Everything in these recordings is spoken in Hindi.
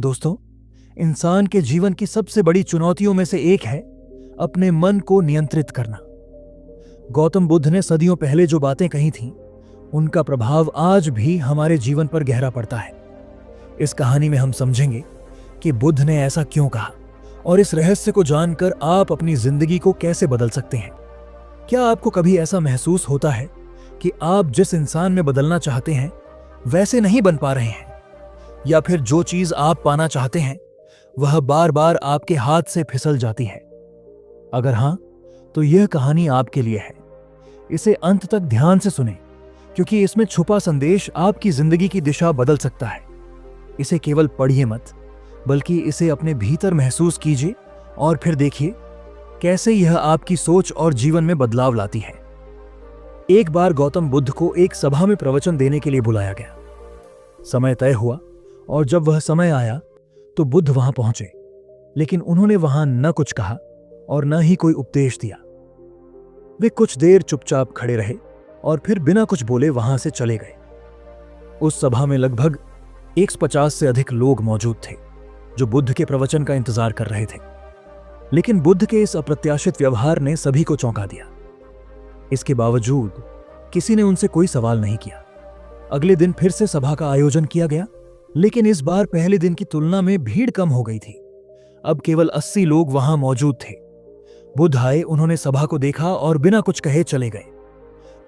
दोस्तों, इंसान के जीवन की सबसे बड़ी चुनौतियों में से एक है अपने मन को नियंत्रित करना। गौतम बुद्ध ने सदियों पहले जो बातें कही थीं, उनका प्रभाव आज भी हमारे जीवन पर गहरा पड़ता है। इस कहानी में हम समझेंगे कि बुद्ध ने ऐसा क्यों कहा और इस रहस्य को जानकर आप अपनी जिंदगी को कैसे बदल सकते हैं। क्या आपको कभी ऐसा महसूस होता है कि आप जिस इंसान में बदलना चाहते हैं वैसे नहीं बन पा रहे हैं, या फिर जो चीज आप पाना चाहते हैं वह बार बार आपके हाथ से फिसल जाती है? अगर हां, तो यह कहानी आपके लिए है। इसे अंत तक ध्यान से सुनें, क्योंकि इसमें छुपा संदेश आपकी जिंदगी की दिशा बदल सकता है। इसे केवल पढ़िए मत, बल्कि इसे अपने भीतर महसूस कीजिए और फिर देखिए कैसे यह आपकी सोच और जीवन में बदलाव लाती है। एक बार गौतम बुद्ध को एक सभा में प्रवचन देने के लिए बुलाया गया। समय तय हुआ और जब वह समय आया तो बुद्ध वहां पहुंचे, लेकिन उन्होंने वहां न कुछ कहा और न ही कोई उपदेश दिया। वे कुछ देर चुपचाप खड़े रहे और फिर बिना कुछ बोले वहां से चले गए। उस सभा में लगभग 150 से अधिक लोग मौजूद थे जो बुद्ध के प्रवचन का इंतजार कर रहे थे। लेकिन बुद्ध के इस अप्रत्याशित व्यवहार ने सभी को चौंका दिया। इसके बावजूद किसी ने उनसे कोई सवाल नहीं किया। अगले दिन फिर से सभा का आयोजन किया गया, लेकिन इस बार पहले दिन की तुलना में भीड़ कम हो गई थी। अब केवल 80 लोग वहां मौजूद थे। बुद्ध आए, उन्होंने सभा को देखा और बिना कुछ कहे चले गए।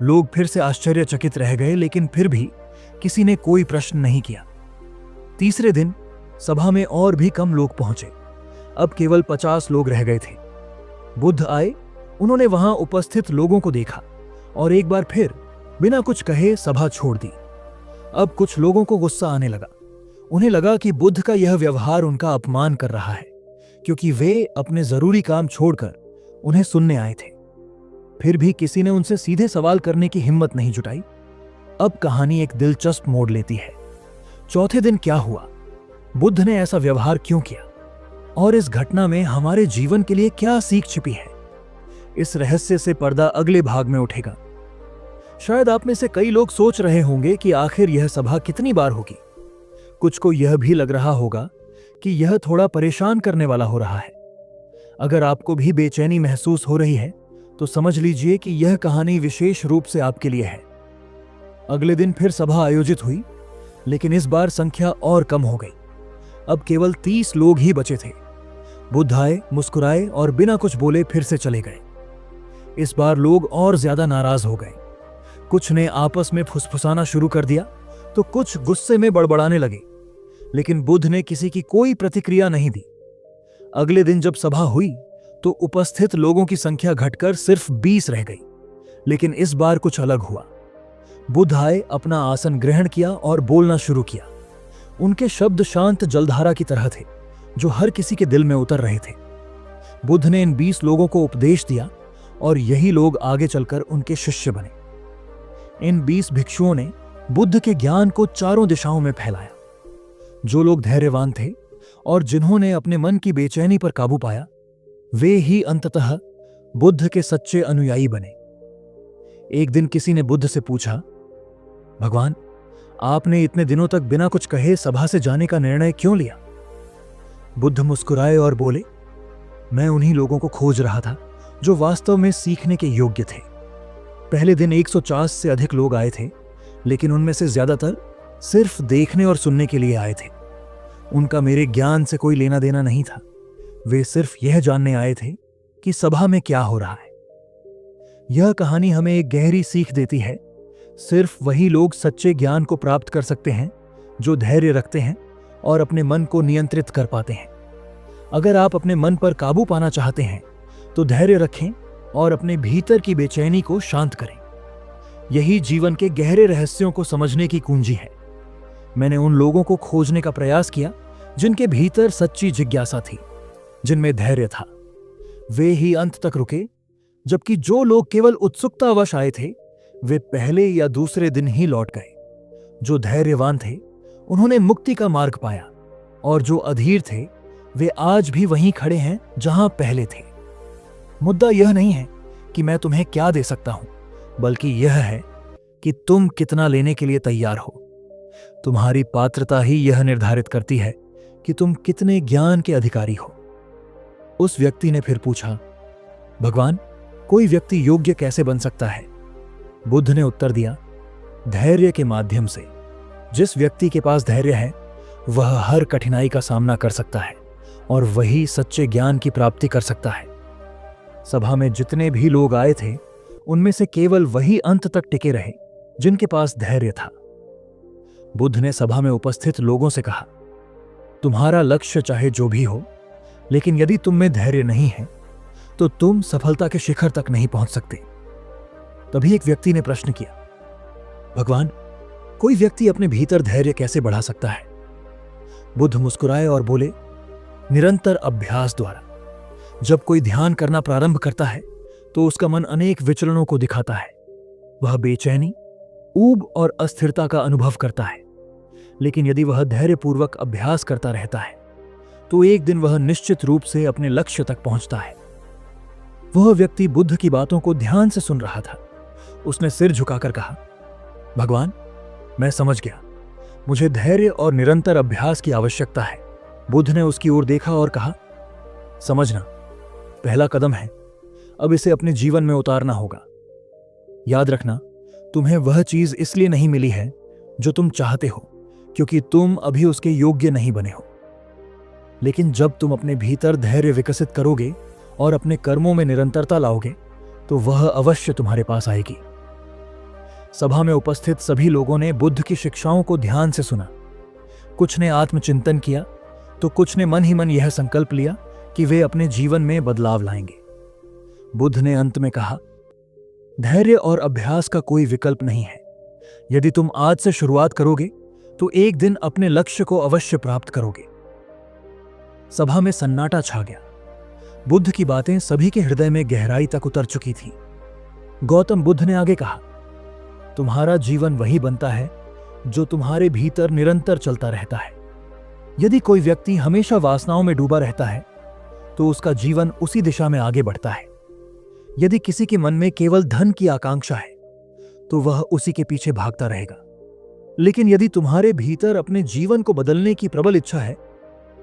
लोग फिर से आश्चर्यचकित रह गए, लेकिन फिर भी किसी ने कोई प्रश्न नहीं किया। तीसरे दिन सभा में और भी कम लोग पहुंचे। अब केवल 50 लोग रह गए थे। बुद्ध आए, उन्होंने वहां उपस्थित लोगों को देखा और एक बार फिर बिना कुछ कहे सभा छोड़ दी। अब कुछ लोगों को गुस्सा आने लगा। उन्हें लगा कि बुद्ध का यह व्यवहार उनका अपमान कर रहा है, क्योंकि वे अपने जरूरी काम छोड़कर उन्हें सुनने आए थे। फिर भी किसी ने उनसे सीधे सवाल करने की हिम्मत नहीं जुटाई। अब कहानी एक दिलचस्प मोड़ लेती है। चौथे दिन क्या हुआ? बुद्ध ने ऐसा व्यवहार क्यों किया? और इस घटना में हमारे जीवन के लिए क्या सीख छिपी है? इस रहस्य से पर्दा अगले भाग में उठेगा। शायद आप में से कई लोग सोच रहे होंगे कि आखिर यह सभा कितनी बार होगी। कुछ को यह भी लग रहा होगा कि यह थोड़ा परेशान करने वाला हो रहा है। अगर आपको भी बेचैनी महसूस हो रही है तो समझ लीजिए कि यह कहानी विशेष रूप से आपके लिए है। अगले दिन फिर सभा आयोजित हुई, लेकिन इस बार संख्या और कम हो गई। अब केवल 30 लोग ही बचे थे। बुद्ध आए, मुस्कुराए और बिना कुछ बोले फिर से चले गए। इस बार लोग और ज्यादा नाराज हो गए। कुछ ने आपस में फुसफुसाना शुरू कर दिया तो कुछ गुस्से में बड़बड़ाने लगे, लेकिन बुद्ध ने किसी की कोई प्रतिक्रिया नहीं दी। अगले दिन जब सभा हुई तो उपस्थित लोगों की संख्या घटकर सिर्फ 20 रह गई। लेकिन इस बार कुछ अलग हुआ। बुद्ध आए, अपना आसन ग्रहण किया और बोलना शुरू किया। उनके शब्द शांत जलधारा की तरह थे जो हर किसी के दिल में उतर रहे थे। बुद्ध ने इन 20 लोगों को उपदेश दिया और यही लोग आगे चलकर उनके शिष्य बने। इन 20 भिक्षुओं ने बुद्ध के ज्ञान को चारों दिशाओं में फैलाया। जो लोग धैर्यवान थे और जिन्होंने अपने मन की बेचैनी पर काबू पाया, वे ही अंततः बुद्ध के सच्चे अनुयायी बने। एक दिन किसी ने बुद्ध से पूछा, भगवान, आपने इतने दिनों तक बिना कुछ कहे सभा से जाने का निर्णय क्यों लिया? बुद्ध मुस्कुराए और बोले, मैं उन्हीं लोगों को खोज रहा था जो वास्तव में सीखने के योग्य थे। पहले दिन 150 से अधिक लोग आए थे, लेकिन उनमें से ज्यादातर सिर्फ देखने और सुनने के लिए आए थे। उनका मेरे ज्ञान से कोई लेना देना नहीं था। वे सिर्फ यह जानने आए थे कि सभा में क्या हो रहा है। यह कहानी हमें एक गहरी सीख देती है। सिर्फ वही लोग सच्चे ज्ञान को प्राप्त कर सकते हैं जो धैर्य रखते हैं और अपने मन को नियंत्रित कर पाते हैं। अगर आप अपने मन पर काबू पाना चाहते हैं तो धैर्य रखें और अपने भीतर की बेचैनी को शांत करें। यही जीवन के गहरे रहस्यों को समझने की कुंजी है। मैंने उन लोगों को खोजने का प्रयास किया जिनके भीतर सच्ची जिज्ञासा थी, जिनमें धैर्य था। वे ही अंत तक रुके, जबकि जो लोग केवल उत्सुकतावश आए थे वे पहले या दूसरे दिन ही लौट गए। जो धैर्यवान थे उन्होंने मुक्ति का मार्ग पाया, और जो अधीर थे वे आज भी वहीं खड़े हैं जहां पहले थे। मुद्दा यह नहीं है कि मैं तुम्हें क्या दे सकता हूं, बल्कि यह है कि तुम कितना लेने के लिए तैयार हो। तुम्हारी पात्रता ही यह निर्धारित करती है कि तुम कितने ज्ञान के अधिकारी हो। उस व्यक्ति ने फिर पूछा, भगवान, कोई व्यक्ति योग्य कैसे बन सकता है? बुद्ध ने उत्तर दिया, धैर्य के माध्यम से। जिस व्यक्ति के पास धैर्य है वह हर कठिनाई का सामना कर सकता है और वही सच्चे ज्ञान की प्राप्ति कर सकता है। सभा में जितने भी लोग आए थे उनमें से केवल वही अंत तक टिके रहे जिनके पास धैर्य था। बुद्ध ने सभा में उपस्थित लोगों से कहा, तुम्हारा लक्ष्य चाहे जो भी हो, लेकिन यदि तुम में धैर्य नहीं है तो तुम सफलता के शिखर तक नहीं पहुंच सकते। तभी एक व्यक्ति ने प्रश्न किया, भगवान, कोई व्यक्ति अपने भीतर धैर्य कैसे बढ़ा सकता है? बुद्ध मुस्कुराए और बोले, निरंतर अभ्यास द्वारा। जब कोई ध्यान करना प्रारंभ करता है तो उसका मन अनेक विचलनों को दिखाता है। वह बेचैनी, ऊब और अस्थिरता का अनुभव करता है, लेकिन यदि वह धैर्यपूर्वक अभ्यास करता रहता है तो एक दिन वह निश्चित रूप से अपने लक्ष्य तक पहुंचता है। वह व्यक्ति बुद्ध की बातों को ध्यान से सुन रहा था। उसने सिर झुकाकर कहा, भगवान, मैं समझ गया, मुझे धैर्य और निरंतर अभ्यास की आवश्यकता है। बुद्ध ने उसकी ओर देखा और कहा, समझना पहला कदम है, अब इसे अपने जीवन में उतारना होगा। याद रखना, तुम्हें वह चीज इसलिए नहीं मिली है जो तुम चाहते हो, क्योंकि तुम अभी उसके योग्य नहीं बने हो। लेकिन जब तुम अपने भीतर धैर्य विकसित करोगे और अपने कर्मों में निरंतरता लाओगे तो वह अवश्य तुम्हारे पास आएगी। सभा में उपस्थित सभी लोगों ने बुद्ध की शिक्षाओं को ध्यान से सुना। कुछ ने आत्मचिंतन किया तो कुछ ने मन ही मन यह संकल्प लिया कि वे अपने जीवन में बदलाव लाएंगे। बुद्ध ने अंत में कहा, धैर्य और अभ्यास का कोई विकल्प नहीं है। यदि तुम आज से शुरुआत करोगे तो एक दिन अपने लक्ष्य को अवश्य प्राप्त करोगे। सभा में सन्नाटा छा गया। बुद्ध की बातें सभी के हृदय में गहराई तक उतर चुकी थी। गौतम बुद्ध ने आगे कहा, तुम्हारा जीवन वही बनता है जो तुम्हारे भीतर निरंतर चलता रहता है। यदि कोई व्यक्ति हमेशा वासनाओं में डूबा रहता है तो उसका जीवन उसी दिशा में आगे बढ़ता है। यदि किसी के मन में केवल धन की आकांक्षा है तो वह उसी के पीछे भागता रहेगा। लेकिन यदि तुम्हारे भीतर अपने जीवन को बदलने की प्रबल इच्छा है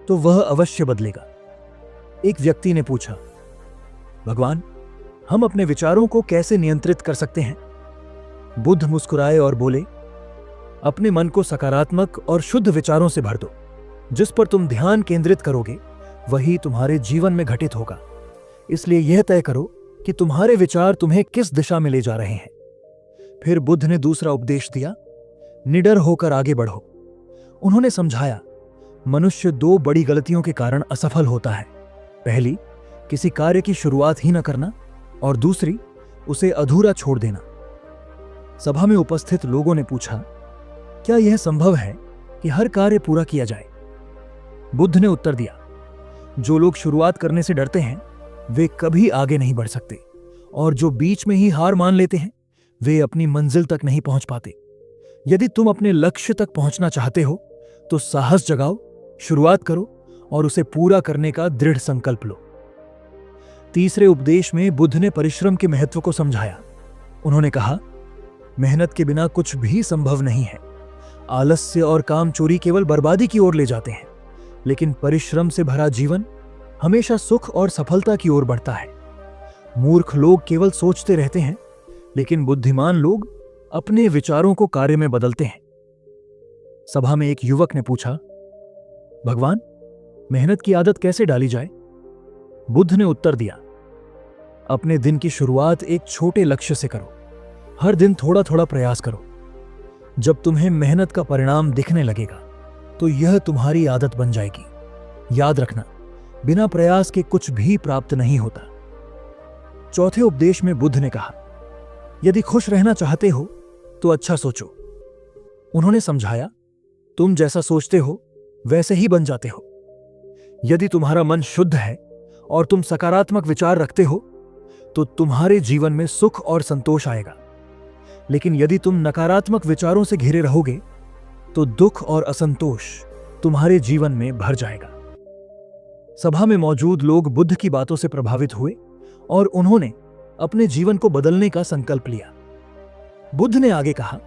तो वह अवश्य बदलेगा। एक व्यक्ति ने पूछा, भगवान, हम अपने विचारों को कैसे नियंत्रित कर सकते हैं? बुद्ध मुस्कुराए और बोले, अपने मन को सकारात्मक और शुद्ध विचारों से भर दो। जिस पर तुम ध्यान केंद्रित करोगे वही तुम्हारे जीवन में घटित होगा। इसलिए यह तय करो कि तुम्हारे विचार तुम्हें किस दिशा में ले जा रहे हैं। फिर बुद्ध ने दूसरा उपदेश दिया, निडर होकर आगे बढ़ो। उन्होंने समझाया, मनुष्य दो बड़ी गलतियों के कारण असफल होता है। पहली, किसी कार्य की शुरुआत ही न करना, और दूसरी, उसे अधूरा छोड़ देना। सभा में उपस्थित लोगों ने पूछा, क्या यह संभव है कि हर कार्य पूरा किया जाए? बुद्ध ने उत्तर दिया, जो लोग शुरुआत करने से डरते हैं वे कभी आगे नहीं बढ़ सकते, और जो बीच में ही हार मान लेते हैं वे अपनी मंजिल तक नहीं पहुंच पाते। यदि तुम अपने लक्ष्य तक पहुंचना चाहते हो तो साहस जगाओ, शुरुआत करो और उसे पूरा करने का दृढ़ संकल्प लो। तीसरे उपदेश में बुद्ध ने परिश्रम के महत्व को समझाया। उन्होंने कहा, मेहनत के बिना कुछ भी संभव नहीं है। आलस्य और कामचोरी केवल बर्बादी की ओर ले जाते हैं, लेकिन परिश्रम से भरा जीवन हमेशा सुख और सफलता की ओर बढ़ता है। मूर्ख लोग केवल सोचते रहते हैं, लेकिन बुद्धिमान लोग अपने विचारों को कार्य में बदलते हैं। सभा में एक युवक ने पूछा, भगवान, मेहनत की आदत कैसे डाली जाए? बुद्ध ने उत्तर दिया, अपने दिन की शुरुआत एक छोटे लक्ष्य से करो। हर दिन थोड़ा थोड़ा प्रयास करो। जब तुम्हें मेहनत का परिणाम दिखने लगेगा तो यह तुम्हारी आदत बन जाएगी। याद रखना, बिना प्रयास के कुछ भी प्राप्त नहीं होता। चौथे उपदेश में बुद्ध ने कहा, यदि खुश रहना चाहते हो तो अच्छा सोचो। उन्होंने समझाया, तुम जैसा सोचते हो वैसे ही बन जाते हो। यदि तुम्हारा मन शुद्ध है और तुम सकारात्मक विचार रखते हो तो तुम्हारे जीवन में सुख और संतोष आएगा। लेकिन यदि तुम नकारात्मक विचारों से घिरे रहोगे तो दुख और असंतोष तुम्हारे जीवन में भर जाएगा। सभा में मौजूद लोग बुद्ध की बातों से प्रभावित हुए और उन्होंने अपने जीवन को बदलने का संकल्प लिया। बुद्ध ने आगे कहा,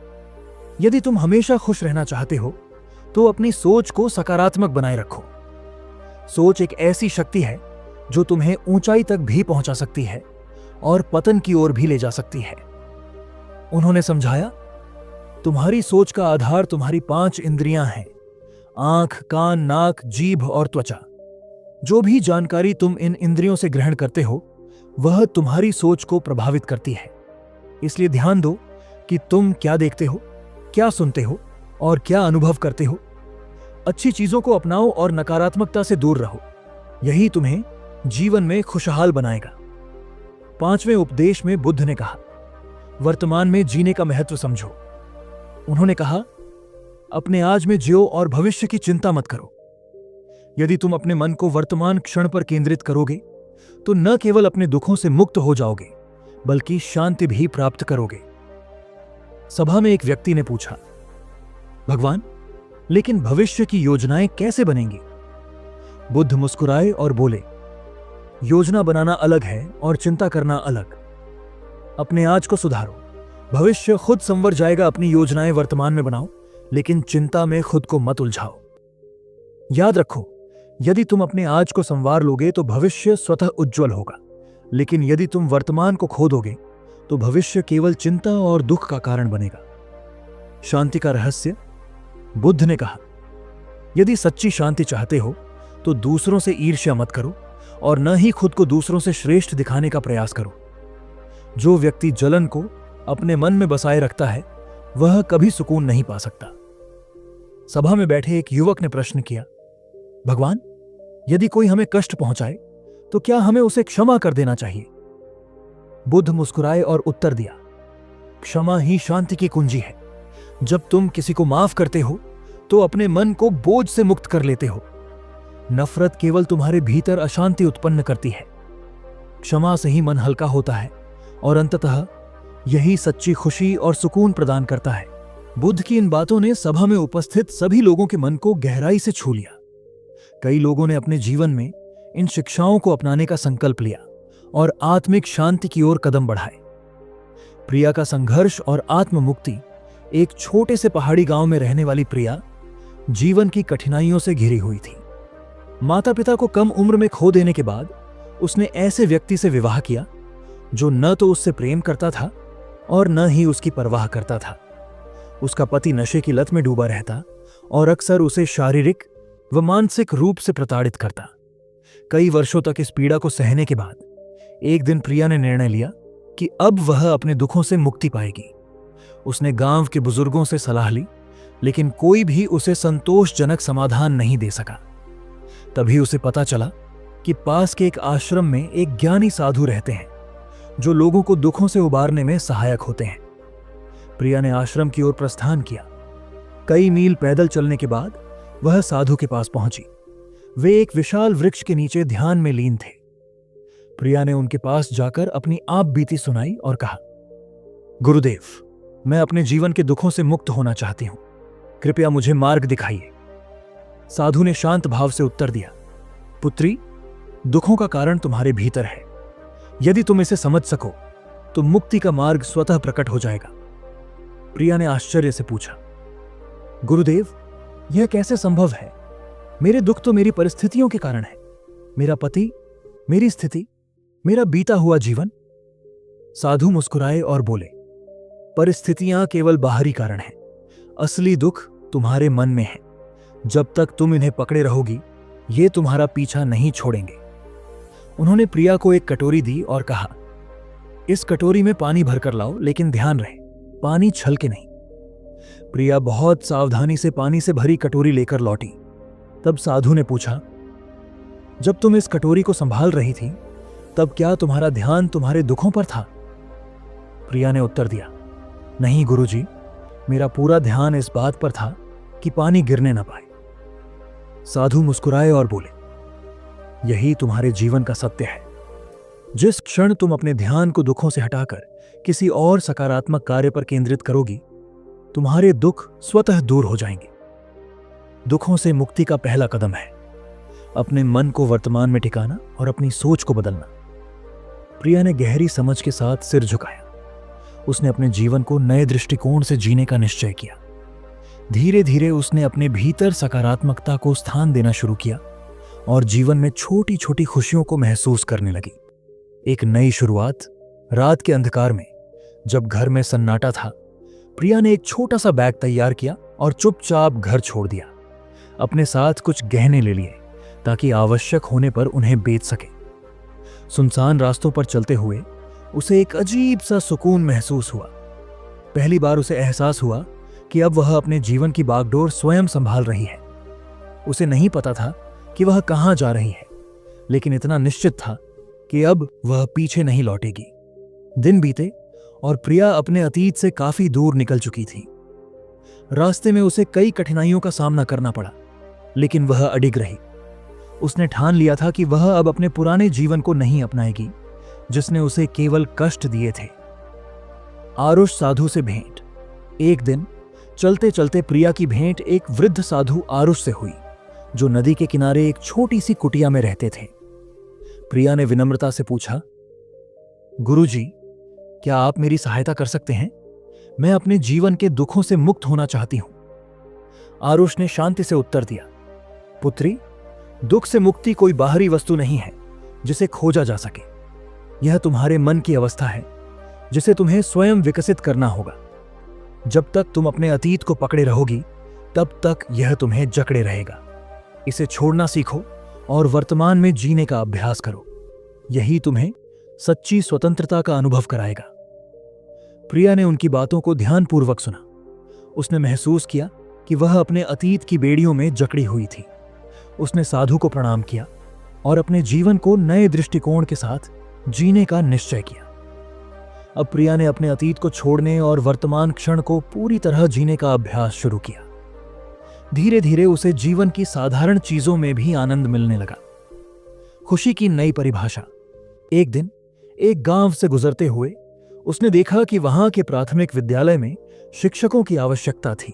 यदि तुम हमेशा खुश रहना चाहते हो तो अपनी सोच को सकारात्मक बनाए रखो। सोच एक ऐसी शक्ति है जो तुम्हें ऊंचाई तक भी पहुंचा सकती है और पतन की ओर भी ले जा सकती है। उन्होंने समझाया, तुम्हारी सोच का आधार तुम्हारी 5 इंद्रियां हैं, आंख, कान, नाक, जीभ और त्वचा। जो भी जानकारी तुम इन इंद्रियों से ग्रहण करते हो वह तुम्हारी सोच को प्रभावित करती है। इसलिए ध्यान दो कि तुम क्या देखते हो, क्या सुनते हो और क्या अनुभव करते हो। अच्छी चीजों को अपनाओ और नकारात्मकता से दूर रहो। यही तुम्हें जीवन में खुशहाल बनाएगा। 5वें उपदेश में बुद्ध ने कहा, वर्तमान में जीने का महत्व समझो। उन्होंने कहा, अपने आज में जियो और भविष्य की चिंता मत करो। यदि तुम अपने मन को वर्तमान क्षण पर केंद्रित करोगे तो न केवल अपने दुखों से मुक्त हो जाओगे बल्कि शांति भी प्राप्त करोगे। सभा में एक व्यक्ति ने पूछा, भगवान, लेकिन भविष्य की योजनाएं कैसे बनेंगी? बुद्ध मुस्कुराए और बोले, योजना बनाना अलग है और चिंता करना अलग। अपने आज को सुधारो, भविष्य खुद संवर जाएगा। अपनी योजनाएं वर्तमान में बनाओ, लेकिन चिंता में खुद को मत उलझाओ। याद रखो, यदि तुम अपने आज को संवार लोगे तो भविष्य स्वतः उज्जवल होगा, लेकिन यदि तुम वर्तमान को खो दोगे तो भविष्य केवल चिंता और दुख का कारण बनेगा। शांति का रहस्य। बुद्ध ने कहा, यदि सच्ची शांति चाहते हो तो दूसरों से ईर्ष्या मत करो और न ही खुद को दूसरों से श्रेष्ठ दिखाने का प्रयास करो। जो व्यक्ति जलन को अपने मन में बसाए रखता है वह कभी सुकून नहीं पा सकता। सभा में बैठे एक युवक ने प्रश्न किया, भगवान, यदि कोई हमें कष्ट पहुंचाए तो क्या हमें उसे क्षमा कर देना चाहिए? बुद्ध मुस्कुराए और उत्तर दिया, क्षमा ही शांति की कुंजी है। जब तुम किसी को माफ करते हो तो अपने मन को बोझ से मुक्त कर लेते हो। नफरत केवल तुम्हारे भीतर अशांति उत्पन्न करती है। क्षमा से ही मन हल्का होता है और अंततः यही सच्ची खुशी और सुकून प्रदान करता है। बुद्ध की इन बातों ने सभा में उपस्थित सभी लोगों के मन को गहराई से छू लिया। कई लोगों ने अपने जीवन में इन शिक्षाओं को अपनाने का संकल्प लिया और आत्मिक शांति की ओर कदम बढ़ाए। प्रिया का संघर्ष और आत्म मुक्ति। एक छोटे से पहाड़ी गांव में रहने वाली प्रिया जीवन की कठिनाइयों से घिरी हुई थी। माता पिता को कम उम्र में खो देने के बाद उसने ऐसे व्यक्ति से विवाह किया जो न तो उससे प्रेम करता था और न ही उसकी परवाह करता था। उसका पति नशे की लत में डूबा रहता और अक्सर उसे शारीरिक व मानसिक रूप से प्रताड़ित करता। कई वर्षों तक इस पीड़ा को सहने के बाद एक दिन प्रिया ने निर्णय लिया कि अब वह अपने दुखों से मुक्ति पाएगी। उसने गांव के बुजुर्गों से सलाह ली, लेकिन कोई भी उसे संतोषजनक समाधान नहीं दे सका। तभी उसे पता चला कि पास के एक आश्रम में एक ज्ञानी साधु रहते हैं जो लोगों को दुखों से उबारने में सहायक होते हैं। प्रिया ने आश्रम की ओर प्रस्थान किया। कई मील पैदल चलने के बाद वह साधु के पास पहुंची। वे एक विशाल वृक्ष के नीचे ध्यान में लीन थे। प्रिया ने उनके पास जाकर अपनी आप बीती सुनाई और कहा, गुरुदेव, मैं अपने जीवन के दुखों से मुक्त होना चाहती हूं, कृपया मुझे मार्ग दिखाइए। साधु ने शांत भाव से उत्तर दिया, पुत्री, दुखों का कारण तुम्हारे भीतर है। यदि तुम इसे समझ सको तो मुक्ति का मार्ग स्वतः प्रकट हो जाएगा। प्रिया ने आश्चर्य से पूछा, गुरुदेव, यह कैसे संभव है? मेरे दुख तो मेरी परिस्थितियों के कारण है। मेरा पति, मेरी स्थिति, मेरा बीता हुआ जीवन। साधु मुस्कुराए और बोले, परिस्थितियां केवल बाहरी कारण हैं। असली दुख तुम्हारे मन में है। जब तक तुम इन्हें पकड़े रहोगी, ये तुम्हारा पीछा नहीं छोड़ेंगे। उन्होंने प्रिया को एक कटोरी दी और कहा, इस कटोरी में पानी भरकर लाओ, लेकिन ध्यान रहे, पानी छलके नहीं। प्रिया बहुत सावधानी से पानी से भरी कटोरी लेकर लौटी। तब साधु ने पूछा, जब तुम इस कटोरी को संभाल रही थी तब क्या तुम्हारा ध्यान तुम्हारे दुखों पर था? प्रिया ने उत्तर दिया, नहीं गुरुजी, मेरा पूरा ध्यान इस बात पर था कि पानी गिरने न पाए। साधु मुस्कुराए और बोले, यही तुम्हारे जीवन का सत्य है। जिस क्षण तुम अपने ध्यान को दुखों से हटाकर किसी और सकारात्मक कार्य पर केंद्रित करोगी, तुम्हारे दुख स्वतः दूर हो जाएंगे। दुखों से मुक्ति का पहला कदम है अपने मन को वर्तमान में टिकाना और अपनी सोच को बदलना। प्रिया ने गहरी समझ के साथ सिर झुकाया। उसने अपने जीवन को नए दृष्टिकोण से जीने का निश्चय किया। धीरे धीरे उसने अपने भीतर सकारात्मकता को स्थान देना शुरू किया और जीवन में छोटी छोटी खुशियों को महसूस करने लगी। एक नई शुरुआत। रात के अंधकार में जब घर में सन्नाटा था, प्रिया ने एक छोटा सा बैग तैयार किया और चुपचाप घर छोड़ दिया। अपने साथ कुछ गहने ले लिए ताकि आवश्यक होने पर उन्हें बेच सके। सुनसान रास्तों पर चलते हुए उसे एक अजीब सा सुकून महसूस हुआ। पहली बार उसे एहसास हुआ कि अब वह अपने जीवन की बागडोर स्वयं संभाल रही है। उसे नहीं पता था कि वह कहां जा रही है, लेकिन इतना निश्चित था कि अब वह पीछे नहीं लौटेगी। दिन बीते और प्रिया अपने अतीत से काफी दूर निकल चुकी थी। रास्ते में उसे कई कठिनाइयों का सामना करना पड़ा, लेकिन वह अडिग रही। उसने ठान लिया था कि वह अब अपने पुराने जीवन को नहीं अपनाएगी, जिसने उसे केवल कष्ट दिए थे। आरुष साधु से भेंट। एक दिन चलते चलते प्रिया की भेंट एक वृद्ध साधु आरुष से हुई, जो नदी के किनारे एक छोटी सी कुटिया में रहते थे। प्रिया ने विनम्रता से पूछा, गुरुजी, क्या आप मेरी सहायता कर सकते हैं? मैं अपने जीवन के दुखों से मुक्त होना चाहती हूं। आरुष ने शांति से उत्तर दिया, पुत्री, दुख से मुक्ति कोई बाहरी वस्तु नहीं है जिसे खोजा जा सके। यह तुम्हारे मन की अवस्था है जिसे तुम्हें स्वयं विकसित करना होगा। जब तक तुम अपने अतीत को पकड़े रहोगी, तब तक यह तुम्हें जकड़े रहेगा। इसे छोड़ना सीखो और वर्तमान में जीने का अभ्यास करो। यही तुम्हें सच्ची स्वतंत्रता का अनुभव कराएगा। प्रिया ने उनकी बातों को ध्यानपूर्वक सुना। उसने महसूस किया कि वह अपने अतीत की बेड़ियों में जकड़ी हुई थी। उसने साधु को प्रणाम किया और अपने जीवन को नए दृष्टिकोण के साथ जीने का निश्चय किया। अब प्रिया ने अपने अतीत को छोड़ने और वर्तमान क्षण को पूरी तरह जीने का अभ्यास शुरू किया। धीरे धीरे उसे जीवन की साधारण चीजों में भी आनंद मिलने लगा। खुशी की नई परिभाषा। एक दिन एक गांव से गुजरते हुए उसने देखा कि वहां के प्राथमिक विद्यालय में शिक्षकों की आवश्यकता थी।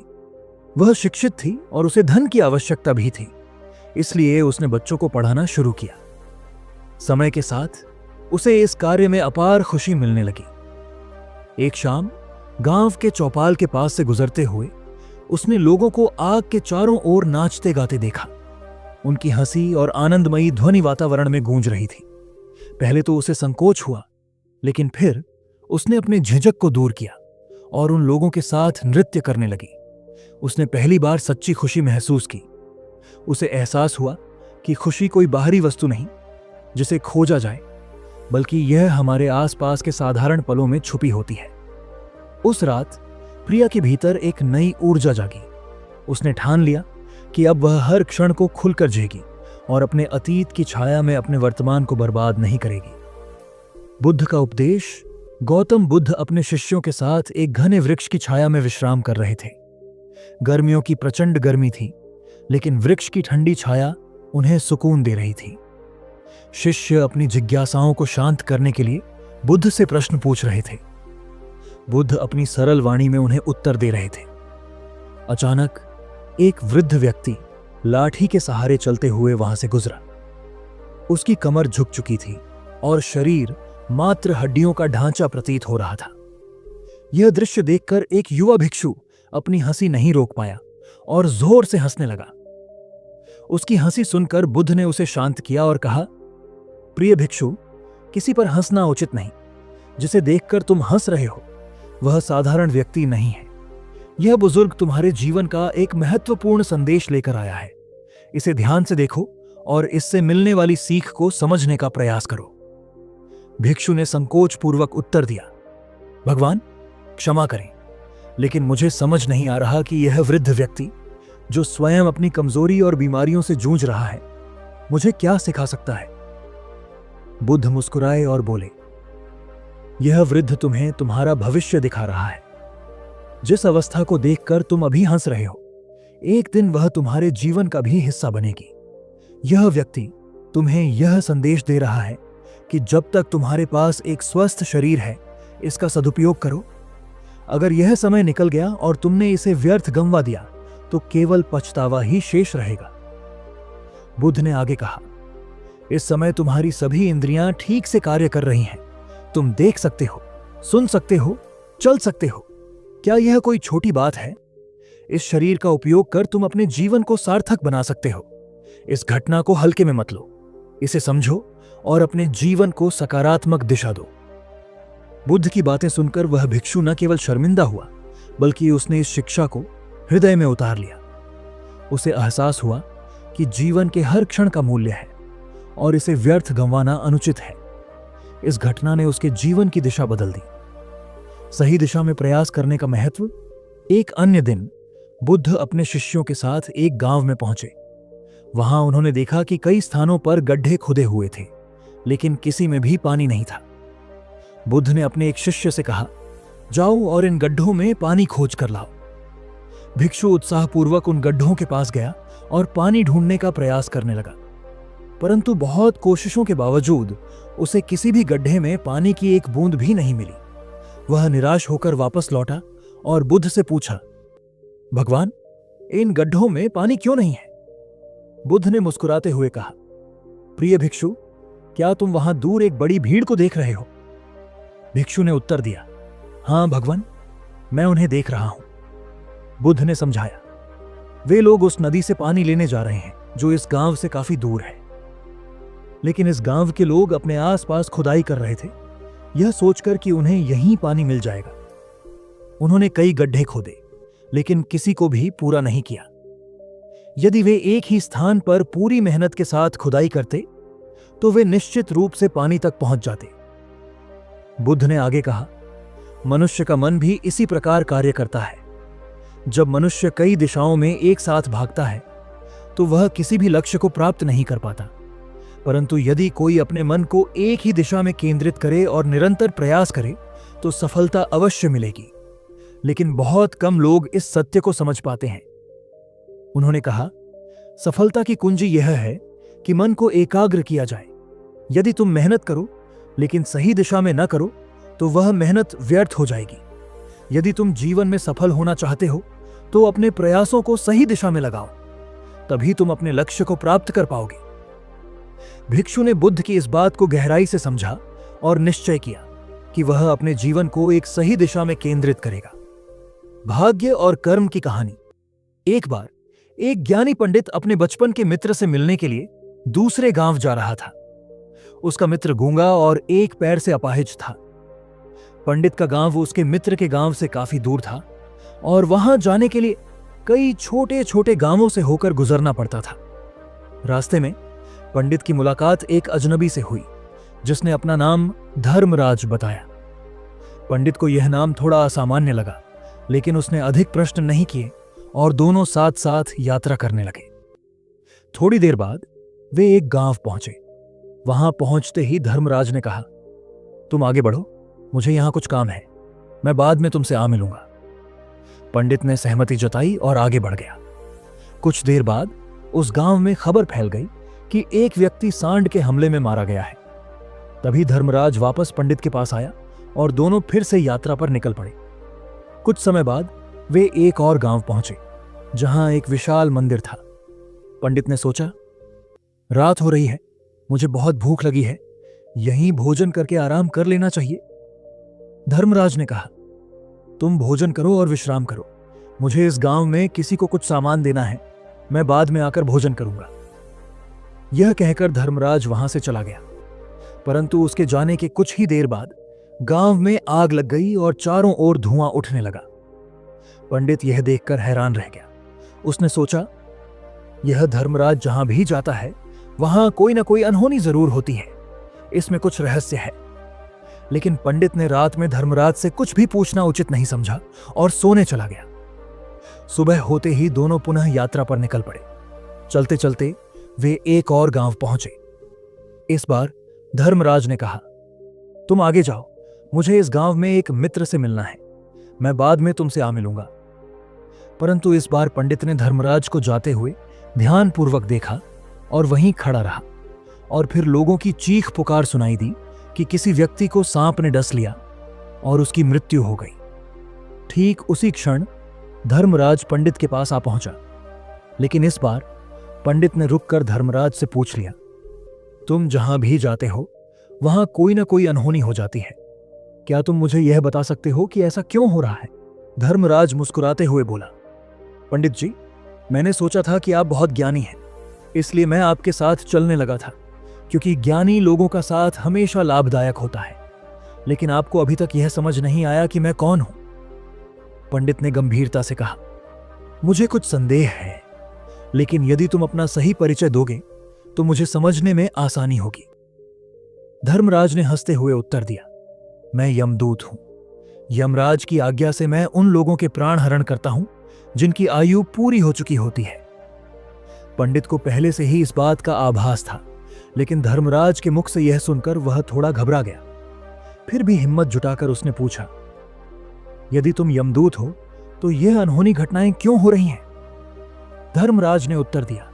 वह शिक्षित थी और उसे धन की आवश्यकता भी थी, इसलिए उसने बच्चों को पढ़ाना शुरू किया। समय के साथ उसे इस कार्य में अपार खुशी मिलने लगी। एक शाम गांव के चौपाल के पास से गुजरते हुए उसने लोगों को आग के चारों ओर नाचते गाते देखा। उनकी हंसी और आनंदमयी ध्वनि वातावरण में गूंज रही थी। पहले तो उसे संकोच हुआ, लेकिन फिर उसने अपने झिझक को दूर किया और उन लोगों के साथ नृत्य करने लगी। उसने पहली बार सच्ची खुशी महसूस की। उसे एहसास हुआ कि खुशी कोई बाहरी वस्तु नहीं जिसे खोजा जाए, बल्कि यह हमारे आसपास के साधारण पलों में छुपी होती है। उस रात प्रिया के भीतर एक नई ऊर्जा जागी। उसने ठान लिया कि अब वह हर क्षण को खुलकर जिएगी और अपने अतीत की छाया में अपने वर्तमान को बर्बाद नहीं करेगी। बुद्ध का उपदेश। गौतम बुद्ध अपने शिष्यों के साथ एक घने वृक्ष की छाया में विश्राम कर रहे थे। गर्मियों की प्रचंड गर्मी थी, लेकिन वृक्ष की ठंडी छाया उन्हें सुकून दे रही थी। शिष्य अपनी जिज्ञासाओं को शांत करने के लिए बुद्ध से प्रश्न पूछ रहे थे। बुद्ध अपनी सरल वाणी में उन्हें उत्तर दे रहे थे। अचानक एक वृद्ध व्यक्ति लाठी के सहारे चलते हुए वहां से गुजरा। उसकी कमर झुक चुकी थी और शरीर मात्र हड्डियों का ढांचा प्रतीत हो रहा था। यह दृश्य देखकर एक युवा भिक्षु अपनी हंसी नहीं रोक पाया और जोर से हंसने लगा। उसकी हंसी सुनकर बुद्ध ने उसे शांत किया और कहा, प्रिय भिक्षु, किसी पर हंसना उचित नहीं। जिसे देखकर तुम हंस रहे हो वह साधारण व्यक्ति नहीं है। यह बुजुर्ग तुम्हारे जीवन का एक महत्वपूर्ण संदेश लेकर आया है। इसे ध्यान से देखो और इससे मिलने वाली सीख को समझने का प्रयास करो। भिक्षु ने संकोच पूर्वक उत्तर दिया, भगवान, क्षमा करें, लेकिन मुझे समझ नहीं आ रहा कि यह वृद्ध व्यक्ति जो स्वयं अपनी कमजोरी और बीमारियों से जूझ रहा है, मुझे क्या सिखा सकता है। बुद्ध मुस्कुराए और बोले, यह वृद्ध तुम्हें तुम्हारा भविष्य दिखा रहा है। जिस अवस्था को देखकर तुम अभी हंस रहे हो, एक दिन वह तुम्हारे जीवन का भी हिस्सा बनेगी। यह व्यक्ति तुम्हें यह संदेश दे रहा है कि जब तक तुम्हारे पास एक स्वस्थ शरीर है, इसका सदुपयोग करो। अगर यह समय निकल गया और तुमने इसे व्यर्थ गंवा दिया तो केवल पछतावा ही शेष रहेगा। बुद्ध ने आगे कहा, इस समय तुम्हारी सभी इंद्रियां ठीक से कार्य कर रही हैं। तुम देख सकते हो, सुन सकते हो, चल सकते हो। क्या यह कोई छोटी बात है? इस शरीर का उपयोग कर तुम अपने जीवन को सार्थक बना सकते हो। इस घटना को हल्के में मत लो, इसे समझो और अपने जीवन को सकारात्मक दिशा दो। बुद्ध की बातें सुनकर वह भिक्षु न केवल शर्मिंदा हुआ, बल्कि उसने इस शिक्षा को हृदय में उतार लिया। उसे एहसास हुआ कि जीवन के हर क्षण का मूल्य है और इसे व्यर्थ गंवाना अनुचित है। इस घटना ने उसके जीवन की दिशा बदल दी। सही दिशा में प्रयास करने का महत्व। एक अन्य दिन बुद्ध अपने शिष्यों के साथ एक गांव में पहुंचे। वहां उन्होंने देखा कि कई स्थानों पर गड्ढे खुदे हुए थे, लेकिन किसी में भी पानी नहीं था। बुद्ध ने अपने एक शिष्य से कहा, जाओ और इन गड्ढों में पानी खोज कर लाओ। भिक्षु उत्साहपूर्वक उन गड्ढों के पास गया और पानी ढूंढने का प्रयास करने लगा, परंतु बहुत कोशिशों के बावजूद उसे किसी भी गड्ढे में पानी की एक बूंद भी नहीं मिली। वह निराश होकर वापस लौटा और बुद्ध से पूछा, भगवान, इन गड्ढों में पानी क्यों नहीं है? बुद्ध ने मुस्कुराते हुए कहा, प्रिय भिक्षु, क्या तुम वहां दूर एक बड़ी भीड़ को देख रहे हो? भिक्षु ने उत्तर दिया, हां भगवान, मैं उन्हें देख रहा हूं। बुद्ध ने समझाया, वे लोग उस नदी से पानी लेने जा रहे हैं जो इस गांव से काफी दूर है। लेकिन इस गांव के लोग अपने आसपास खुदाई कर रहे थे, यह सोचकर कि उन्हें यहीं पानी मिल जाएगा। उन्होंने कई गड्ढे खोदे, लेकिन किसी को भी पूरा नहीं किया। यदि वे एक ही स्थान पर पूरी मेहनत के साथ खुदाई करते तो वे निश्चित रूप से पानी तक पहुंच जाते। बुद्ध ने आगे कहा, मनुष्य का मन भी इसी प्रकार कार्य करता है। जब मनुष्य कई दिशाओं में एक साथ भागता है तो वह किसी भी लक्ष्य को प्राप्त नहीं कर पाता, परंतु यदि कोई अपने मन को एक ही दिशा में केंद्रित करे और निरंतर प्रयास करे तो सफलता अवश्य मिलेगी। लेकिन बहुत कम लोग इस सत्य को समझ पाते हैं। उन्होंने कहा, सफलता की कुंजी यह है कि मन को एकाग्र किया जाए। यदि तुम मेहनत करो लेकिन सही दिशा में न करो तो वह मेहनत व्यर्थ हो जाएगी। यदि तुम जीवन में सफल होना चाहते हो तो अपने प्रयासों को सही दिशा में लगाओ, तभी तुम अपने लक्ष्य को प्राप्त कर पाओगे। भिक्षु ने बुद्ध की इस बात को गहराई से समझा और निश्चय किया कि वह अपने जीवन को एक सही दिशा में केंद्रित करेगा। भाग्य और कर्म की कहानी। एक बार एक ज्ञानी पंडित अपने बचपन के मित्र से मिलने के लिए दूसरे गांव जा रहा था। उसका मित्र गूंगा और एक पैर से अपाहिज था। पंडित का गांव उसके मित्र के गांव से काफी दूर था और वहां जाने के लिए कई छोटे छोटे गांवों से होकर गुजरना पड़ता था। रास्ते में पंडित की मुलाकात एक अजनबी से हुई जिसने अपना नाम धर्मराज बताया। पंडित को यह नाम थोड़ा असामान्य लगा, लेकिन उसने अधिक प्रश्न नहीं किए और दोनों साथ साथ यात्रा करने लगे। थोड़ी देर बाद वे एक गांव पहुंचे। वहां पहुंचते ही धर्मराज ने कहा, तुम आगे बढ़ो, मुझे यहां कुछ काम है, मैं बाद में तुमसे आ मिलूंगा। पंडित ने सहमति जताई और आगे बढ़ गया। कुछ देर बाद उस गांव में खबर फैल गई कि एक व्यक्ति सांड के हमले में मारा गया है। तभी धर्मराज वापस पंडित के पास आया और दोनों फिर से यात्रा पर निकल पड़े। कुछ समय बाद वे एक और गांव पहुंचे जहां एक विशाल मंदिर था। पंडित ने सोचा, रात हो रही है, मुझे बहुत भूख लगी है, यहीं भोजन करके आराम कर लेना चाहिए। धर्मराज ने कहा, तुम भोजन करो और विश्राम करो, मुझे इस गांव में किसी को कुछ सामान देना है, मैं बाद में आकर भोजन करूंगा। यह कहकर धर्मराज वहां से चला गया, परंतु उसके जाने के कुछ ही देर बाद गांव में आग लग गई और चारों ओर धुआं उठने लगा। पंडित यह देखकर हैरान रह गया। उसने सोचा, यह धर्मराज जहां भी जाता है वहां कोई ना कोई अनहोनी जरूर होती है, इसमें कुछ रहस्य है। लेकिन पंडित ने रात में धर्मराज से कुछ भी पूछना उचित नहीं समझा और सोने चला गया। सुबह होते ही दोनों पुनः यात्रा पर निकल पड़े। चलते चलते वे एक और गांव पहुंचे। इस बार धर्मराज ने कहा, तुम आगे जाओ, मुझे इस गांव में एक मित्र से मिलना है, मैं बाद में तुमसे आ मिलूंगा। परंतु इस बार पंडित ने धर्मराज को जाते हुए ध्यानपूर्वक देखा और वहीं खड़ा रहा, और फिर लोगों की चीख पुकार सुनाई दी कि किसी व्यक्ति को सांप ने डस लिया और उसकी मृत्यु हो गई। ठीक उसी क्षण धर्मराज पंडित के पास आ पहुंचा, लेकिन इस बार पंडित ने रुककर धर्मराज से पूछ लिया, तुम जहां भी जाते हो वहां कोई ना कोई अनहोनी हो जाती है, क्या तुम मुझे यह बता सकते हो कि ऐसा क्यों हो रहा है? धर्मराज मुस्कुराते हुए बोला, पंडित जी, मैंने सोचा था कि आप बहुत ज्ञानी हैं, इसलिए मैं आपके साथ चलने लगा था, क्योंकि ज्ञानी लोगों का साथ हमेशा लाभदायक होता है। लेकिन आपको अभी तक यह समझ नहीं आया कि मैं कौन हूं। पंडित ने गंभीरता से कहा, मुझे कुछ संदेह है, लेकिन यदि तुम अपना सही परिचय दोगे तो मुझे समझने में आसानी होगी। धर्मराज ने हंसते हुए उत्तर दिया, मैं यमदूत हूं। यमराज की आज्ञा से मैं उन लोगों के प्राण हरण करता हूं जिनकी आयु पूरी हो चुकी होती है। पंडित को पहले से ही इस बात का आभास था, लेकिन धर्मराज के मुख से यह सुनकर वह थोड़ा घबरा गया। फिर भी हिम्मत जुटाकर उसने पूछा, यदि तुम यमदूत हो तो यह अनहोनी घटनाएं क्यों हो रही हैं? धर्मराज ने उत्तर दिया,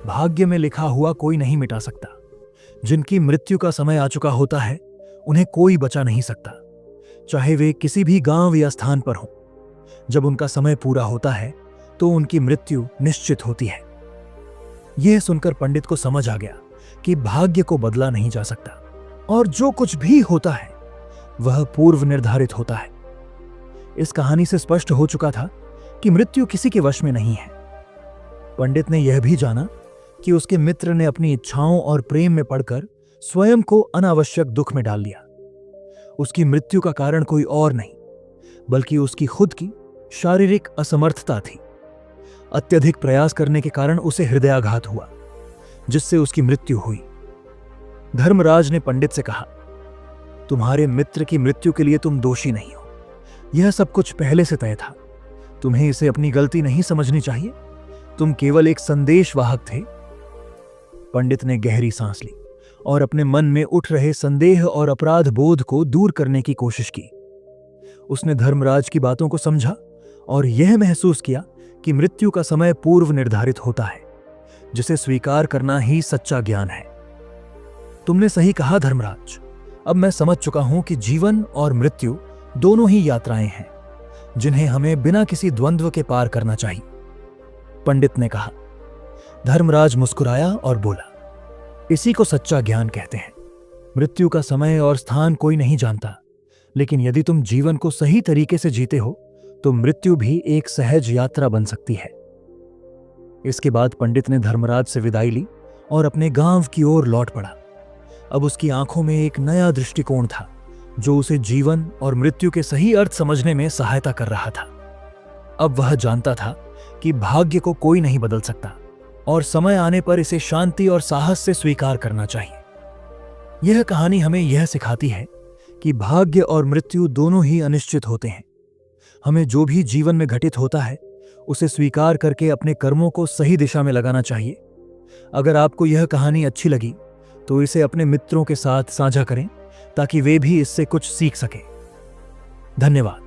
भाग्य में लिखा हुआ कोई नहीं मिटा सकता। जिनकी मृत्यु का समय आ चुका होता है उन्हें कोई बचा नहीं सकता, चाहे वे किसी भी गांव या स्थान पर हों। जब उनका समय पूरा होता है तो उनकी मृत्यु निश्चित होती है। यह सुनकर पंडित को समझ आ गया कि भाग्य को बदला नहीं जा सकता और जो कुछ भी होता है वह पूर्व निर्धारित होता है। इस कहानी से स्पष्ट हो चुका था कि मृत्यु किसी के वश में नहीं है। पंडित ने यह भी जाना कि उसके मित्र ने अपनी इच्छाओं और प्रेम में पड़कर स्वयं को अनावश्यक दुख में डाल दिया। उसकी मृत्यु का कारण कोई और नहीं, बल्कि उसकी खुद की शारीरिक असमर्थता थी। अत्यधिक प्रयास करने के कारण उसे हृदयाघात हुआ, जिससे उसकी मृत्यु हुई। धर्मराज ने पंडित से कहा, तुम्हारे मित्र की मृत्यु के लिए तुम दोषी नहीं हो। यह सब कुछ पहले से तय था। तुम्हें इसे अपनी गलती नहीं समझनी चाहिए। तुम केवल एक संदेशवाहक थे। पंडित ने गहरी सांस ली और अपने मन में उठ रहे संदेह और अपराध बोध को दूर करने की कोशिश की। उसने धर्मराज की बातों को समझा और यह महसूस किया कि मृत्यु का समय पूर्व निर्धारित होता है, जिसे स्वीकार करना ही सच्चा ज्ञान है। तुमने सही कहा धर्मराज। अब मैं समझ चुका हूं कि जीवन और मृत्यु दोनों ही यात्राएं हैं, जिन्हें हमें बिना किसी द्वंद्व के पार करना चाहिए, पंडित ने कहा। धर्मराज मुस्कुराया और बोला, इसी को सच्चा ज्ञान कहते हैं। मृत्यु का समय और स्थान कोई नहीं जानता, लेकिन यदि तुम जीवन को सही तरीके से जीते हो तो मृत्यु भी एक सहज यात्रा बन सकती है। इसके बाद पंडित ने धर्मराज से विदाई ली और अपने गांव की ओर लौट पड़ा। अब उसकी आंखों में एक नया दृष्टिकोण था, जो उसे जीवन और मृत्यु के सही अर्थ समझने में सहायता कर रहा था। अब वह जानता था कि भाग्य को कोई नहीं बदल सकता और समय आने पर इसे शांति और साहस से स्वीकार करना चाहिए। यह कहानी हमें यह सिखाती है कि भाग्य और मृत्यु दोनों ही अनिश्चित होते हैं। हमें जो भी जीवन में घटित होता है उसे स्वीकार करके अपने कर्मों को सही दिशा में लगाना चाहिए। अगर आपको यह कहानी अच्छी लगी तो इसे अपने मित्रों के साथ साझा करें ताकि वे भी इससे कुछ सीख सकें। धन्यवाद।